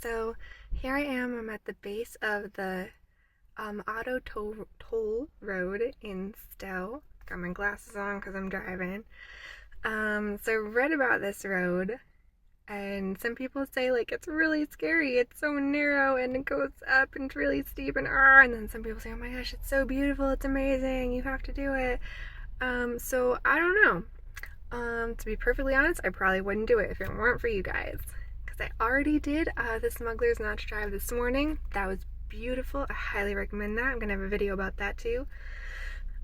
So here I am. I'm at the base of the auto toll road in Stowe. Got my glasses on because I'm driving. So I read about this road, and some people say like it's really scary. It's so narrow and it goes up and it's really steep and then some people say, oh my gosh, it's so beautiful. It's amazing. You have to do it. So I don't know. To be perfectly honest, I probably wouldn't do it if it weren't for you guys. Because I already did the Smuggler's Notch Drive this morning. That was beautiful. I highly recommend that. I'm going to have a video about that too.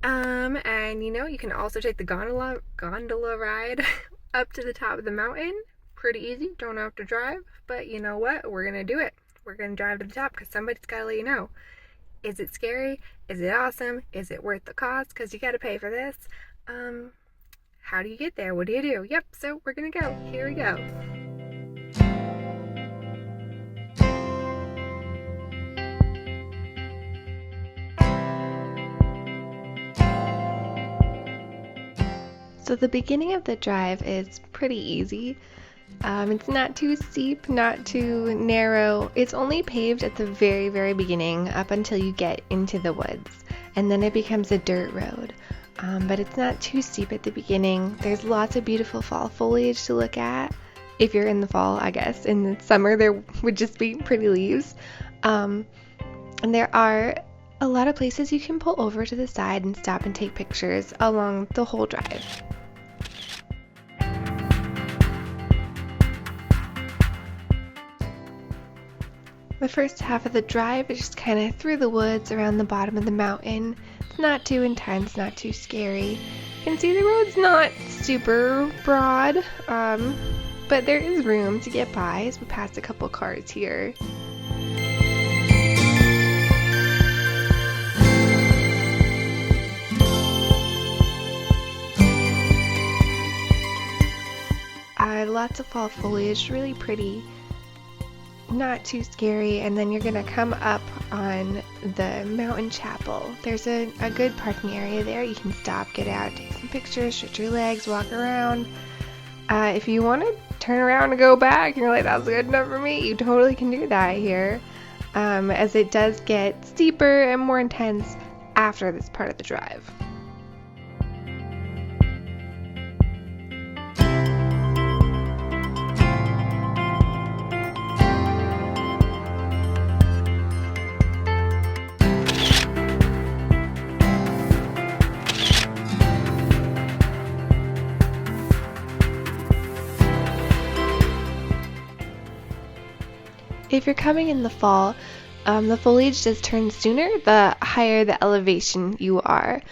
And you can also take the gondola ride up to the top of the mountain. Pretty easy. Don't have to drive. But you know what? We're going to do it. We're going to drive to the top because somebody's got to let you know. Is it scary? Is it awesome? Is it worth the cost? Because you got to pay for this. How do you get there? What do you do? Yep, so we're gonna go. Here we go. So the beginning of the drive is pretty easy. It's not too steep, not too narrow. It's only paved at the very, very beginning up until you get into the woods. And then it becomes a dirt road. But it's not too steep at the beginning. There's lots of beautiful fall foliage to look at. If you're in the fall, I guess. In the summer, there would just be pretty leaves. And there are a lot of places you can pull over to the side and stop and take pictures along the whole drive. The first half of the drive is just kind of through the woods around the bottom of the mountain. It's not too intense, not too scary. You can see the road's not super broad, but there is room to get by as we pass a couple cars here. Lots of fall foliage, really pretty. Not too scary, and then you're gonna come up on the mountain chapel. There's a good parking area there. You can stop, get out, take some pictures, stretch your legs, walk around. If you want to turn around and go back and you're like, that's good enough for me, you totally can do that here, as it does get steeper and more intense after this part of the drive. If you're coming in the fall, the foliage does turn sooner the higher the elevation you are.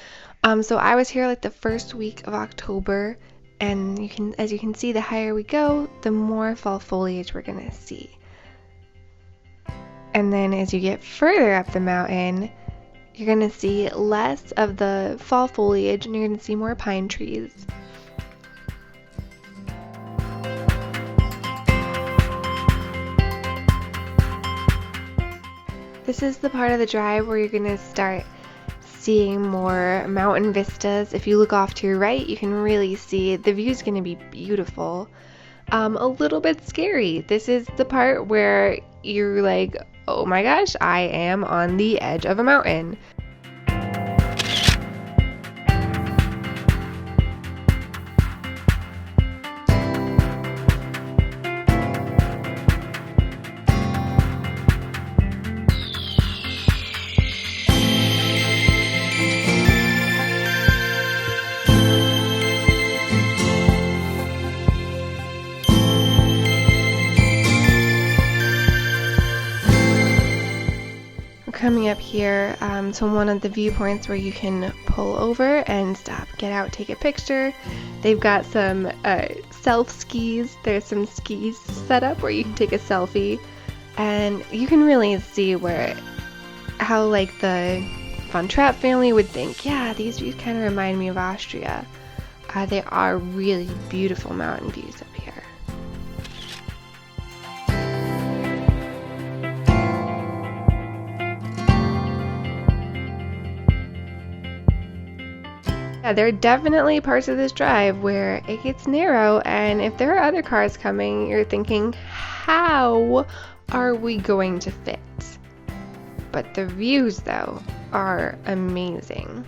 So I was here like the first week of October, and as you can see, the higher we go, the more fall foliage we're gonna see. And then as you get further up the mountain, you're gonna see less of the fall foliage, and you're gonna see more pine trees. This is the part of the drive where you're going to start seeing more mountain vistas. If you look off to your right, you can really see the view's going to be beautiful. A little bit scary. This is the part where you're like, oh my gosh, I am on the edge of a mountain. Coming up here to one of the viewpoints where you can pull over and stop, get out, take a picture. They've got some self skis. There's some skis set up where you can take a selfie, and you can really see how like the Von Trapp family would think, yeah, these views kind of remind me of Austria. They are really beautiful mountain views up here. Yeah, there are definitely parts of this drive where it gets narrow, and if there are other cars coming, you're thinking, how are we going to fit? But the views, though, are amazing.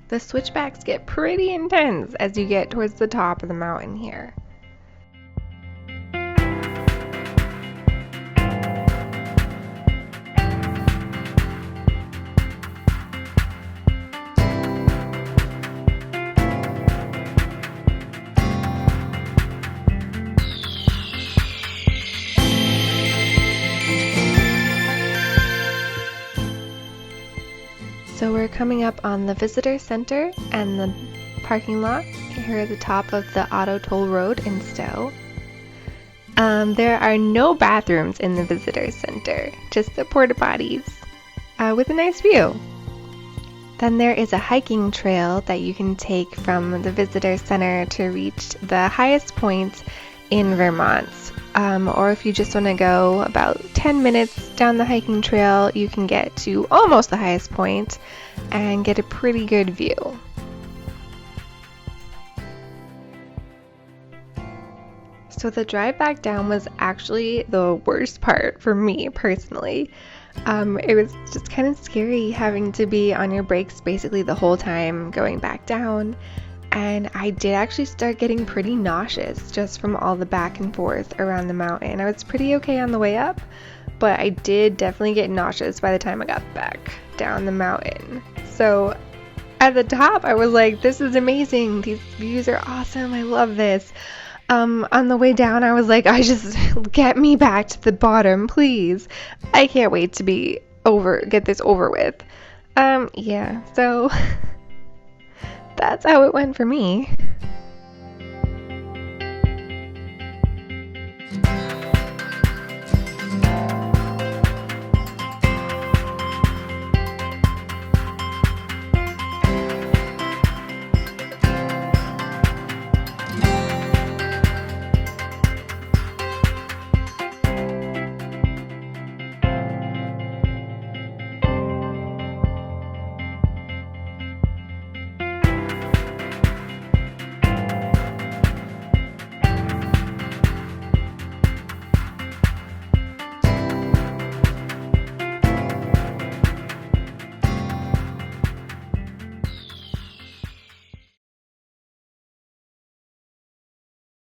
The switchbacks get pretty intense as you get towards the top of the mountain here. So we're coming up on the visitor center and the parking lot here at the top of the auto toll road in Stowe. There are no bathrooms in the visitor center, just the porta potties with a nice view. Then there is a hiking trail that you can take from the visitor center to reach the highest point in Vermont. Or if you just want to go about 10 minutes down the hiking trail, you can get to almost the highest point and get a pretty good view. So the drive back down was actually the worst part for me personally. It was just kind of scary having to be on your brakes basically the whole time going back down. And I did actually start getting pretty nauseous just from all the back and forth around the mountain. I was pretty okay on the way up, but I did definitely get nauseous by the time I got back down the mountain. So at the top, I was like, this is amazing. These views are awesome. I love this. On the way down, I was like, get me back to the bottom, please. I can't wait to get this over with. So... that's how it went for me.